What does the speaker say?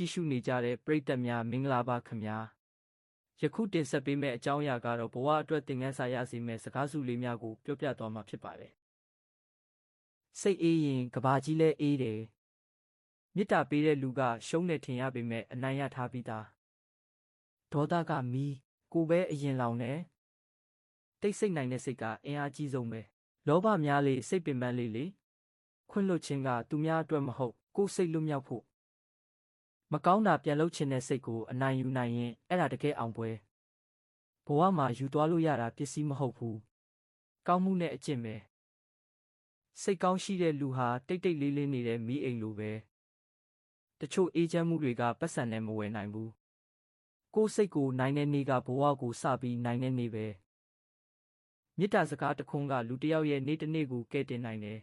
ကြည့်ရှုနေကြတဲ့ပရိသတ်များမင်္ဂလာပါခင်ဗျာယခုတင်ဆက်ပေးမယ့်အကြောင်းအရာကတော့ဘဝအတွက်သင်ခန်းစာရစေမယ့်စကားစုလေးများကိုပြောပြသွားမှာဖြစ်ပါတယ်စိတ်အေးရင်ကဘာကြီးလဲအေးတယ်မေတ္တာပေးတဲ့လူကရှုံးနေထင်ရပေမဲ့အနိုင်ရထားပြီးသားဒေါသကမီးကိုပဲအရင်လောင်နေတိတ်ဆိတ်နိုင်တဲ့စိတ်ကအင်အားကြီးဆုံးပဲလောဘများလေစိတ်ပင်ပန်းလေခွင့်လွတ်ခြင်းကသူများအတွက်မဟုတ်ကိုယ်စိတ်လွတ်မြောက်ဖို့မကောင်းတာပြန်လုပ်ချင်တဲ့စိတ်ကိုအနိုင်ယူနိုင်ရင်အဲ့ဒါတကယ်အောင်ပွဲဘဝမှာယူသွားလို့ရတာပစ္စည်းမဟုတ်ဘူးကောင်းမှုနဲ့အကျင့်ပဲစိတ်ကောင်းရှိတဲ့လူဟာတိတ်တိတ်လေးလေးနေတဲ့မိအိမ်လိုပဲတချို့အေးချမ်းမှုတွေကပတ်စံနဲ့မဝယ်နိုင်ဘူးကိုယ်စိတ်ကိုနိုင်တဲ့နေ့ကဘဝကိုစပြီးနိုင်တဲ့နေ့ပဲမေတ္တာစကားတခွန်းကလူတစ်ယောက်ရဲ့နေ့တစ်နေ့ကိုကဲတင်နိုင်တယ်